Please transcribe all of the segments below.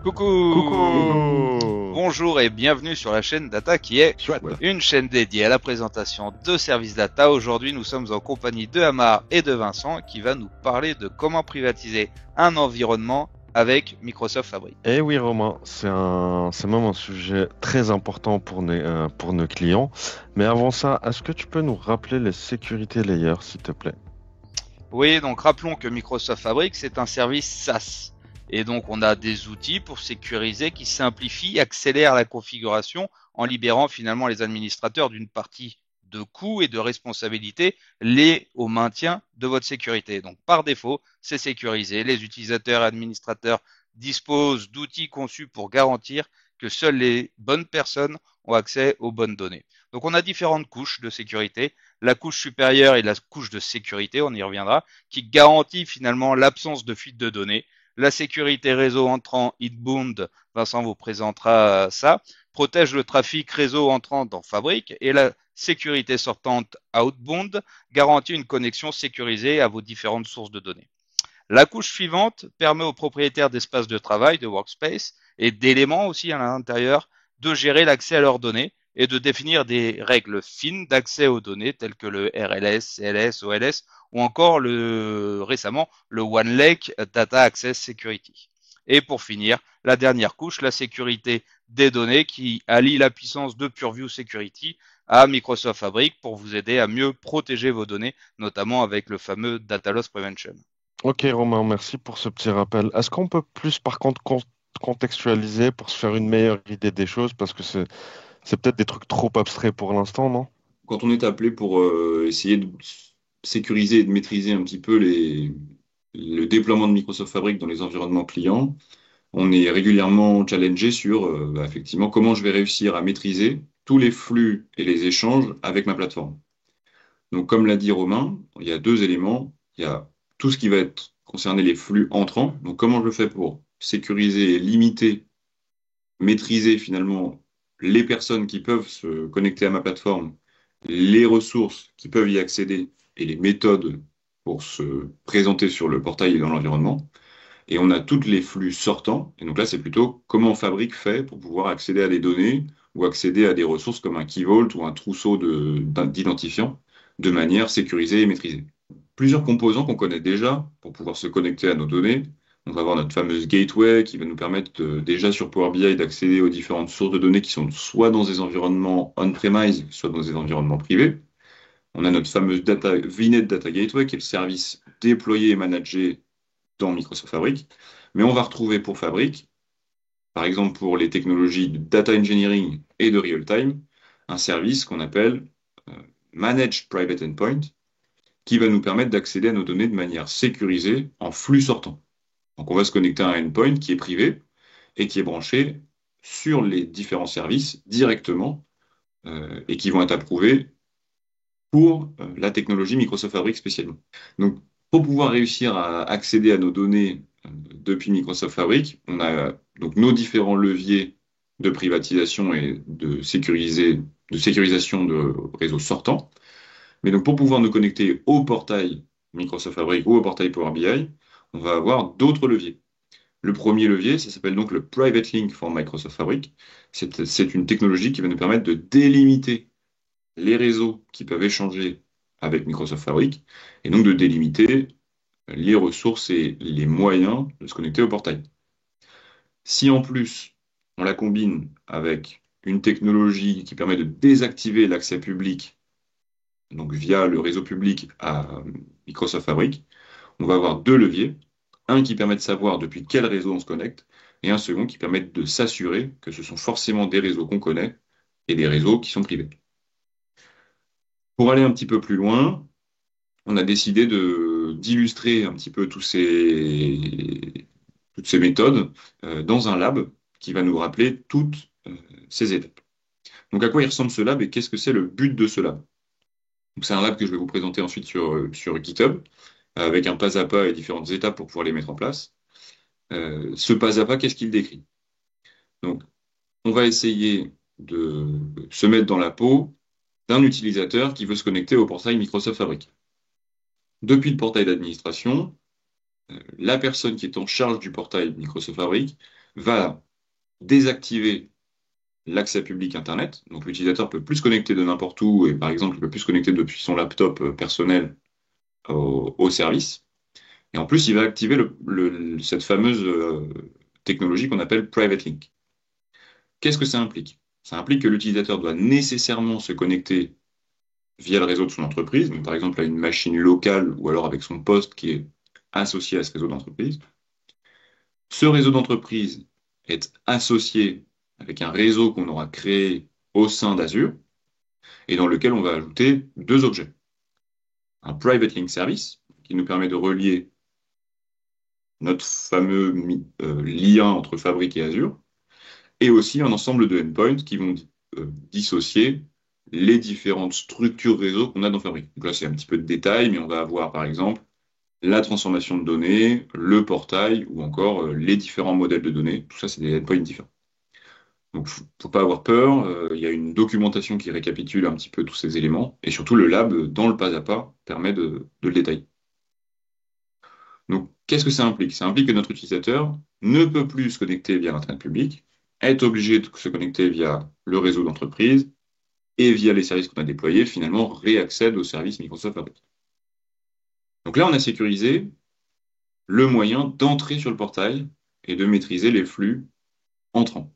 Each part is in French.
Coucou! Coucou! Bonjour et bienvenue sur la chaîne Data qui est Chouette. une chaîne dédiée à la présentation de services data. Aujourd'hui, nous sommes en compagnie de Amar et de Vincent qui va nous parler de comment privatiser un environnement avec Microsoft Fabric. Eh oui, Romain, c'est même un sujet très important pour nos clients. Mais avant ça, est-ce que tu peux nous rappeler les security layers, s'il te plaît? Oui, donc rappelons que Microsoft Fabric, c'est un service SaaS. Et donc, on a des outils pour sécuriser qui simplifient, accélèrent la configuration en libérant finalement les administrateurs d'une partie de coûts et de responsabilités liées au maintien de votre sécurité. Donc, par défaut, c'est sécurisé. Les utilisateurs et administrateurs disposent d'outils conçus pour garantir que seules les bonnes personnes ont accès aux bonnes données. Donc, on a différentes couches de sécurité. La couche supérieure est la couche de sécurité, on y reviendra, qui garantit finalement l'absence de fuite de données. La sécurité réseau entrant inbound, Vincent vous présentera ça, protège le trafic réseau entrant dans Fabric et la sécurité sortante outbound garantit une connexion sécurisée à vos différentes sources de données. La couche suivante permet aux propriétaires d'espaces de travail, de workspace et d'éléments aussi à l'intérieur de gérer l'accès à leurs données et de définir des règles fines d'accès aux données telles que le RLS, CLS, OLS ou encore récemment le One Lake Data Access Security. Et pour finir, la dernière couche, la sécurité des données qui allie la puissance de Purview Security à Microsoft Fabric pour vous aider à mieux protéger vos données, notamment avec le fameux Data Loss Prevention. Ok, Romain, merci pour ce petit rappel. Est-ce qu'on peut plus, par contre, contextualiser pour se faire une meilleure idée des choses? Parce que c'est peut-être des trucs trop abstraits pour l'instant, non? Quand on est appelé pour essayer de sécuriser et de maîtriser un petit peu le déploiement de Microsoft Fabric dans les environnements clients, on est régulièrement challengé sur effectivement comment je vais réussir à maîtriser tous les flux et les échanges avec ma plateforme. Donc, comme l'a dit Romain, il y a deux éléments. Il y a tout ce qui va être concerné les flux entrants. Donc, comment je le fais pour sécuriser, limiter, maîtriser finalement les personnes qui peuvent se connecter à ma plateforme, les ressources qui peuvent y accéder et les méthodes pour se présenter sur le portail et dans l'environnement. Et on a tous les flux sortants. Et donc là, c'est plutôt comment Fabric fait pour pouvoir accéder à des données ou accéder à des ressources comme un Key Vault ou un trousseau d'identifiants de manière sécurisée et maîtrisée. Plusieurs composants qu'on connaît déjà pour pouvoir se connecter à nos données. On va avoir notre fameuse gateway qui va nous permettre déjà sur Power BI d'accéder aux différentes sources de données qui sont soit dans des environnements on-premise, soit dans des environnements privés. On a notre fameuse VNet Data Gateway qui est le service déployé et managé dans Microsoft Fabric. Mais on va retrouver pour Fabric, par exemple pour les technologies de data engineering et de real-time, un service qu'on appelle Managed Private Endpoint qui va nous permettre d'accéder à nos données de manière sécurisée en flux sortant. Donc on va se connecter à un endpoint qui est privé et qui est branché sur les différents services directement et qui vont être approuvés pour la technologie Microsoft Fabric spécialement. Donc pour pouvoir réussir à accéder à nos données depuis Microsoft Fabric, on a donc nos différents leviers de privatisation et de sécurisation de réseaux sortants. Mais donc pour pouvoir nous connecter au portail Microsoft Fabric ou au portail Power BI, on va avoir d'autres leviers. Le premier levier, ça s'appelle donc le Private Link for Microsoft Fabric. C'est une technologie qui va nous permettre de délimiter les réseaux qui peuvent échanger avec Microsoft Fabric et donc de délimiter les ressources et les moyens de se connecter au portail. Si en plus on la combine avec une technologie qui permet de désactiver l'accès public, donc via le réseau public à Microsoft Fabric, on va avoir deux leviers. Un qui permet de savoir depuis quel réseau on se connecte et un second qui permet de s'assurer que ce sont forcément des réseaux qu'on connaît et des réseaux qui sont privés. Pour aller un petit peu plus loin, on a décidé d'illustrer un petit peu toutes ces méthodes dans un lab qui va nous rappeler toutes ces étapes. Donc à quoi il ressemble ce lab et qu'est-ce que c'est le but de ce lab? Donc, c'est un lab que je vais vous présenter ensuite sur GitHub avec un pas à pas et différentes étapes pour pouvoir les mettre en place. Ce pas à pas, qu'est-ce qu'il décrit? Donc, on va essayer de se mettre dans la peau d'un utilisateur qui veut se connecter au portail Microsoft Fabric. Depuis le portail d'administration, la personne qui est en charge du portail Microsoft Fabric va désactiver l'accès public Internet. Donc l'utilisateur peut plus se connecter de n'importe où et par exemple, il peut plus se connecter depuis son laptop personnel au service. Et en plus, il va activer cette fameuse technologie qu'on appelle Private Link. Qu'est-ce que ça implique? Ça implique que l'utilisateur doit nécessairement se connecter via le réseau de son entreprise, donc par exemple à une machine locale ou alors avec son poste qui est associé à ce réseau d'entreprise. Ce réseau d'entreprise est associé avec un réseau qu'on aura créé au sein d'Azure et dans lequel on va ajouter deux objets. Un Private Link Service qui nous permet de relier notre fameux lien entre Fabric et Azure et aussi un ensemble de endpoints qui vont dissocier les différentes structures réseau qu'on a dans Fabric. Donc là, c'est un petit peu de détail, mais on va avoir par exemple la transformation de données, le portail ou encore les différents modèles de données. Tout ça, c'est des endpoints différents. Donc, faut pas avoir peur. Il y a une documentation qui récapitule un petit peu tous ces éléments. Et surtout, le lab, dans le pas à pas, permet de le détailler. Donc, qu'est-ce que ça implique? Ça implique que notre utilisateur ne peut plus se connecter via l'Internet public, est obligé de se connecter via le réseau d'entreprise et via les services qu'on a déployés, finalement, réaccède aux services Microsoft Fabric. Donc là, on a sécurisé le moyen d'entrer sur le portail et de maîtriser les flux entrants.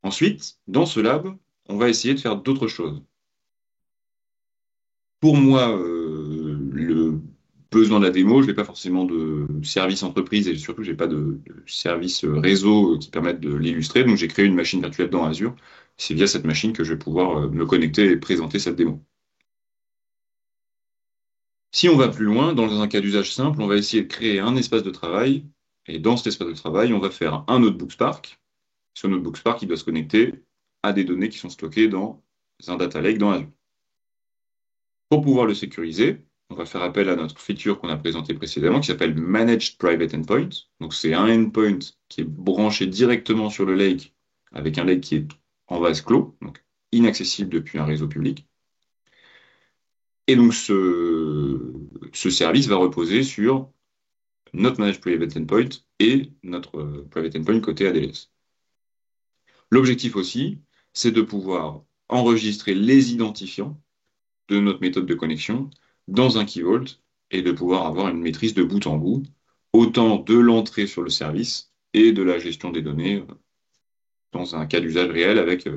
Ensuite, dans ce lab, on va essayer de faire d'autres choses. Pour moi, le besoin de la démo, je n'ai pas forcément de service entreprise et surtout, je n'ai pas de service réseau qui permettent de l'illustrer. Donc, j'ai créé une machine virtuelle dans Azure. C'est via cette machine que je vais pouvoir me connecter et présenter cette démo. Si on va plus loin, dans un cas d'usage simple, on va essayer de créer un espace de travail. Et dans cet espace de travail, on va faire un notebook Spark. Ce notebook Spark, il doit se connecter à des données qui sont stockées dans un data lake dans Azure. Pour pouvoir le sécuriser, on va faire appel à notre feature qu'on a présentée précédemment qui s'appelle Managed Private Endpoint. Donc, c'est un endpoint qui est branché directement sur le lake avec un lake qui est en vase clos, donc inaccessible depuis un réseau public. Et donc, ce service va reposer sur notre Managed Private Endpoint et notre Private Endpoint côté ADLS. L'objectif aussi, c'est de pouvoir enregistrer les identifiants de notre méthode de connexion dans un Key Vault et de pouvoir avoir une maîtrise de bout en bout, autant de l'entrée sur le service et de la gestion des données dans un cas d'usage réel avec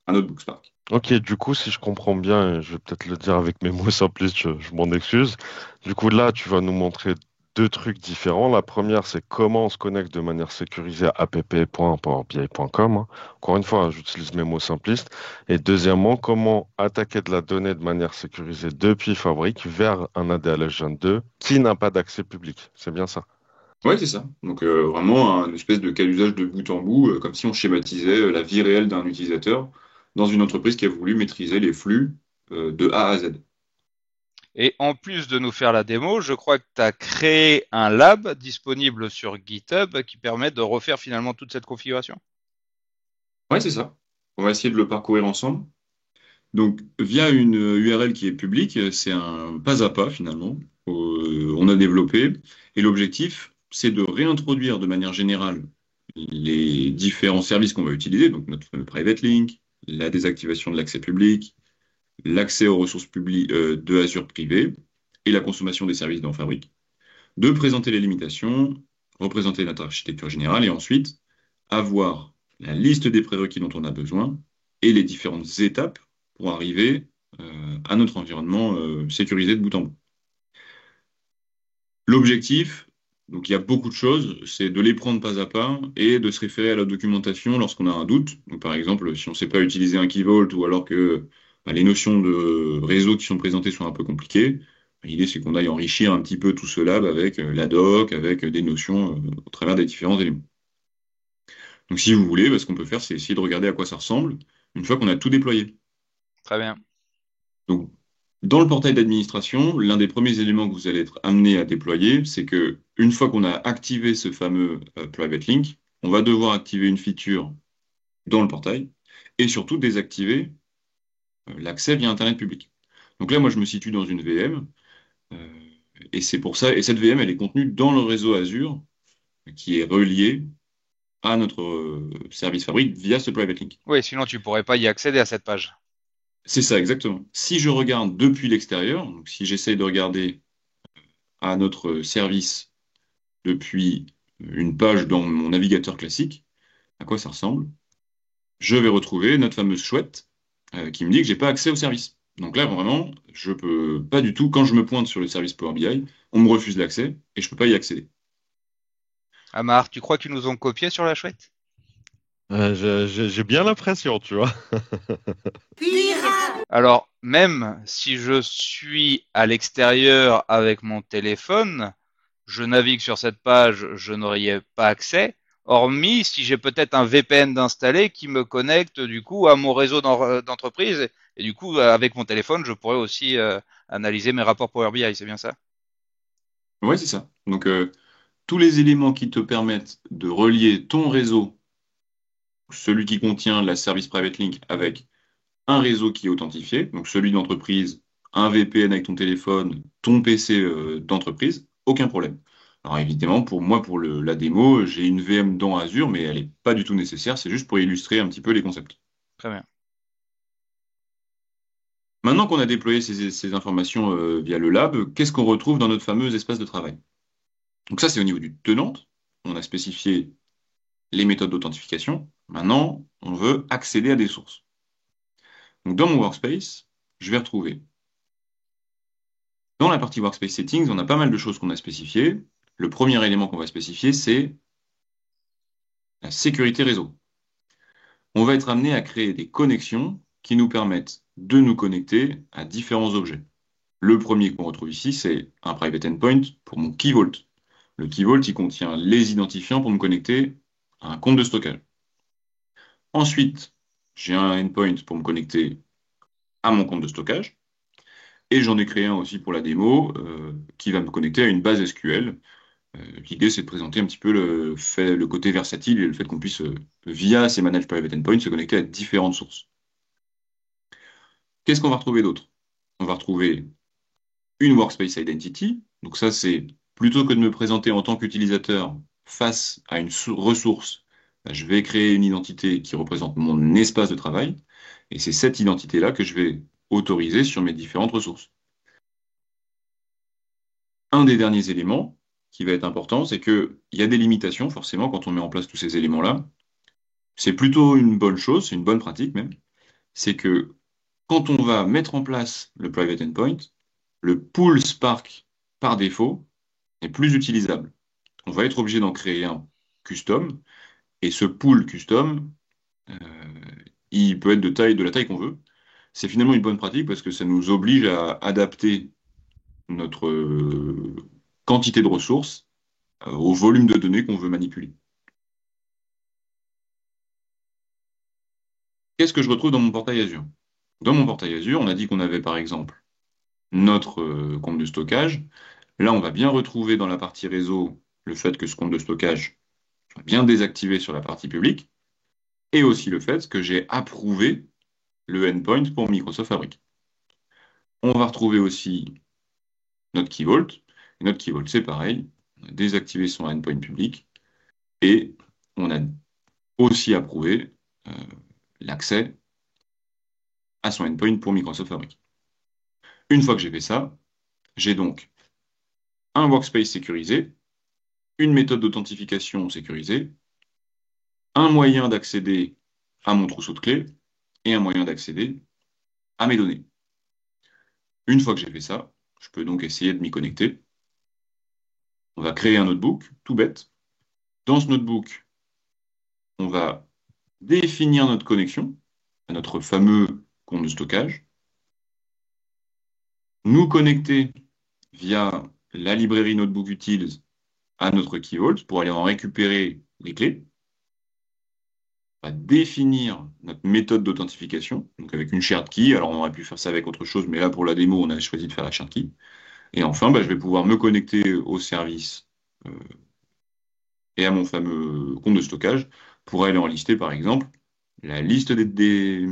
un notebook Spark. Ok, du coup, si je comprends bien, et je vais peut-être le dire avec mes mots simplistes, je m'en excuse. Du coup, là, tu vas nous montrer deux trucs différents. La première, c'est comment on se connecte de manière sécurisée à app.powerbi.com. Hein. Encore une fois, j'utilise mes mots simplistes. Et deuxièmement, comment attaquer de la donnée de manière sécurisée depuis Fabric vers un ADLS Gen 2 qui n'a pas d'accès public. C'est bien ça? Oui, c'est ça. Donc vraiment un espèce de cas d'usage de bout en bout, comme si on schématisait la vie réelle d'un utilisateur dans une entreprise qui a voulu maîtriser les flux de A à Z. Et en plus de nous faire la démo, je crois que tu as créé un lab disponible sur GitHub qui permet de refaire finalement toute cette configuration. Oui, c'est ça. On va essayer de le parcourir ensemble. Donc, via une URL qui est publique, c'est un pas à pas finalement. On a développé. Et l'objectif, c'est de réintroduire de manière générale les différents services qu'on va utiliser, donc notre fameux private link, la désactivation de l'accès public, l'accès aux ressources publiques de Azure privé et la consommation des services dans Fabric. De présenter les limitations, représenter notre architecture générale et ensuite avoir la liste des prérequis dont on a besoin et les différentes étapes pour arriver à notre environnement sécurisé de bout en bout. L'objectif, donc il y a beaucoup de choses, c'est de les prendre pas à pas et de se référer à la documentation lorsqu'on a un doute. Donc, par exemple, si on ne sait pas utiliser un Key Vault ou alors que les notions de réseau qui sont présentées sont un peu compliquées, l'idée c'est qu'on aille enrichir un petit peu tout ce lab avec la doc, avec des notions au travers des différents éléments. Donc si vous voulez, ce qu'on peut faire, c'est essayer de regarder à quoi ça ressemble une fois qu'on a tout déployé. Très bien. Donc, dans le portail d'administration, l'un des premiers éléments que vous allez être amené à déployer, c'est que une fois qu'on a activé ce fameux Private Link, on va devoir activer une feature dans le portail et surtout désactiver l'accès via Internet public. Donc là, moi, je me situe dans une VM et c'est pour ça. Et cette VM, elle est contenue dans le réseau Azure qui est relié à notre service fabrique via ce private link. Oui, sinon tu pourrais pas y accéder à cette page. C'est ça, exactement. Si je regarde depuis l'extérieur, donc si j'essaye de regarder à notre service depuis une page dans mon navigateur classique, à quoi ça ressemble? Je vais retrouver notre fameuse chouette qui me dit que j'ai pas accès au service. Donc là, vraiment, je peux pas du tout, quand je me pointe sur le service Power BI, on me refuse l'accès et je peux pas y accéder. Amar, tu crois qu'ils nous ont copié sur la chouette? J'ai bien l'impression, tu vois. Alors, même si je suis à l'extérieur avec mon téléphone, je navigue sur cette page, je n'aurais pas accès, hormis si j'ai peut-être un VPN d'installé qui me connecte du coup à mon réseau d'entreprise. Et du coup, avec mon téléphone, je pourrais aussi analyser mes rapports Power BI, c'est bien ça? Ouais, c'est ça. Donc, tous les éléments qui te permettent de relier ton réseau, celui qui contient la service private link, avec un réseau qui est authentifié, donc celui d'entreprise, un VPN avec ton téléphone, ton PC d'entreprise, aucun problème. Alors évidemment, pour moi, pour la démo, j'ai une VM dans Azure, mais elle n'est pas du tout nécessaire, c'est juste pour illustrer un petit peu les concepts. Très bien. Maintenant qu'on a déployé ces informations via le lab, qu'est-ce qu'on retrouve dans notre fameux espace de travail? Donc ça, c'est au niveau du tenant. On a spécifié les méthodes d'authentification. Maintenant, on veut accéder à des sources. Donc dans mon workspace, je vais retrouver dans la partie Workspace Settings, on a pas mal de choses qu'on a spécifiées. Le premier élément qu'on va spécifier, c'est la sécurité réseau. On va être amené à créer des connexions qui nous permettent de nous connecter à différents objets. Le premier qu'on retrouve ici, c'est un private endpoint pour mon Key Vault. Le Key Vault, il contient les identifiants pour me connecter à un compte de stockage. Ensuite, j'ai un endpoint pour me connecter à mon compte de stockage. Et j'en ai créé un aussi pour la démo qui va me connecter à une base SQL. L'idée, c'est de présenter un petit peu le côté versatile et le fait qu'on puisse, via ces Managed Private Endpoints, se connecter à différentes sources. Qu'est-ce qu'on va retrouver d'autre? On va retrouver une Workspace Identity. Donc ça, c'est plutôt que de me présenter en tant qu'utilisateur face à une ressource, je vais créer une identité qui représente mon espace de travail. Et c'est cette identité-là que je vais autoriser sur mes différentes ressources. Un des derniers éléments qui va être important, c'est qu'il y a des limitations, forcément, quand on met en place tous ces éléments-là. C'est plutôt une bonne chose, c'est une bonne pratique même. C'est que quand on va mettre en place le private endpoint, le pool Spark par défaut n'est plus utilisable. On va être obligé d'en créer un custom, et ce pool custom, euh, il peut être de la taille qu'on veut. C'est finalement une bonne pratique parce que ça nous oblige à adapter notre quantité de ressources au volume de données qu'on veut manipuler. Qu'est-ce que je retrouve dans mon portail Azure? Dans mon portail Azure, on a dit qu'on avait par exemple notre compte de stockage. Là, on va bien retrouver dans la partie réseau le fait que ce compte de stockage soit bien désactivé sur la partie publique et aussi le fait que j'ai approuvé le endpoint pour Microsoft Fabric. On va retrouver aussi notre Key Vault. Et notre Key Vault, c'est pareil. On a désactivé son endpoint public et on a aussi approuvé euh, l'accès à son endpoint pour Microsoft Fabric. Une fois que j'ai fait ça, j'ai donc un workspace sécurisé, une méthode d'authentification sécurisée, un moyen d'accéder à mon trousseau de clés et un moyen d'accéder à mes données. Une fois que j'ai fait ça, je peux donc essayer de m'y connecter. On va créer un notebook, tout bête. Dans ce notebook, on va définir notre connexion à notre fameux compte de stockage, nous connecter via la librairie Notebook Utils à notre Key Vault pour aller en récupérer les clés. On va définir notre méthode d'authentification, donc avec une shared key. Alors on aurait pu faire ça avec autre chose, mais là pour la démo, on a choisi de faire la shared key. Et enfin, je vais pouvoir me connecter au service et à mon fameux compte de stockage pour aller en lister, par exemple, la liste des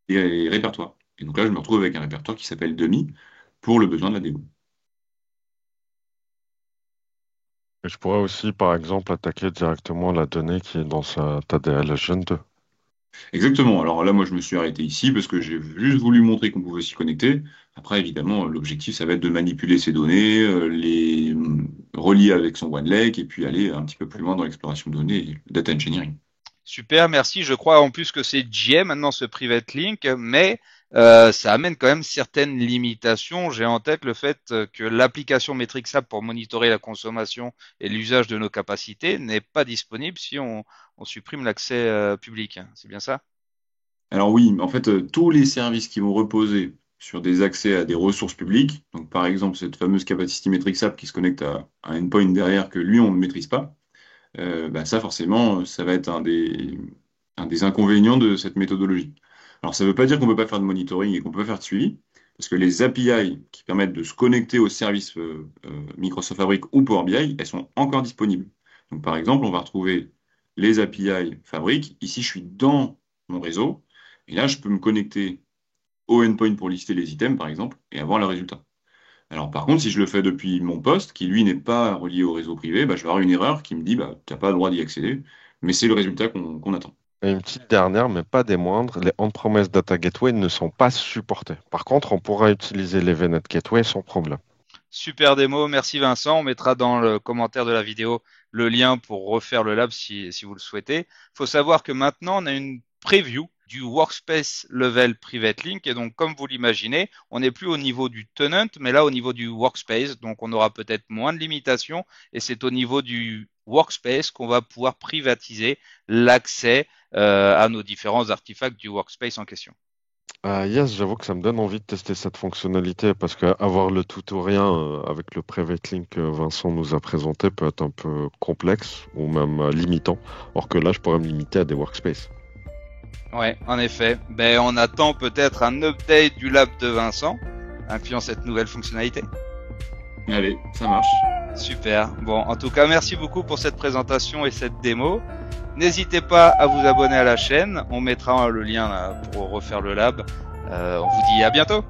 répertoires. Et donc là, je me retrouve avec un répertoire qui s'appelle Demi pour le besoin de la démo. Et je pourrais aussi, par exemple, attaquer directement la donnée qui est dans ta DL Gen 2. Exactement. Alors là, moi, je me suis arrêté ici parce que j'ai juste voulu montrer qu'on pouvait s'y connecter. Après, évidemment, l'objectif, ça va être de manipuler ces données, les relier avec son OneLake et puis aller un petit peu plus loin dans l'exploration de données et le data engineering. Super, merci. Je crois en plus que c'est JA maintenant ce Private Link, mais ça amène quand même certaines limitations. J'ai en tête le fait que l'application MetrixApp pour monitorer la consommation et l'usage de nos capacités n'est pas disponible si on supprime l'accès public. C'est bien ça? Alors oui, en fait, tous les services qui vont reposer sur des accès à des ressources publiques, donc par exemple cette fameuse capacity metrics app qui se connecte à un endpoint derrière que lui, on ne maîtrise pas, bah ça forcément, ça va être un des inconvénients de cette méthodologie. Alors ça ne veut pas dire qu'on ne peut pas faire de monitoring et qu'on ne peut pas faire de suivi, parce que les API qui permettent de se connecter aux services Microsoft Fabric ou Power BI, elles sont encore disponibles. Donc par exemple, on va retrouver les API Fabric. Ici, je suis dans mon réseau. Et là, je peux me connecter au endpoint pour lister les items, par exemple, et avoir le résultat. Alors, par contre, si je le fais depuis mon poste, qui lui n'est pas relié au réseau privé, bah, je vais avoir une erreur qui me dit bah, tu n'as pas le droit d'y accéder, mais c'est le résultat qu'on attend. Et une petite dernière, mais pas des moindres, les on-premise data gateway ne sont pas supportés. Par contre, on pourra utiliser les VNet gateway sans problème. Super démo, merci Vincent. On mettra dans le commentaire de la vidéo le lien pour refaire le lab si vous le souhaitez. Il faut savoir que maintenant, on a une preview du Workspace Level Private Link. Et donc, comme vous l'imaginez, on n'est plus au niveau du tenant, mais là au niveau du Workspace. Donc, on aura peut-être moins de limitations. Et c'est au niveau du Workspace qu'on va pouvoir privatiser l'accès à nos différents artefacts du Workspace en question. Yes, j'avoue que ça me donne envie de tester cette fonctionnalité parce qu'avoir le tout ou rien avec le private link que Vincent nous a présenté peut être un peu complexe ou même limitant. Or que là, je pourrais me limiter à des workspaces. Ouais, en effet. Ben, on attend peut-être un update du lab de Vincent, incluant cette nouvelle fonctionnalité. Allez, ça marche. Super. Bon, en tout cas, merci beaucoup pour cette présentation et cette démo. N'hésitez pas à vous abonner à la chaîne. On mettra le lien là, pour refaire le lab. On vous dit à bientôt.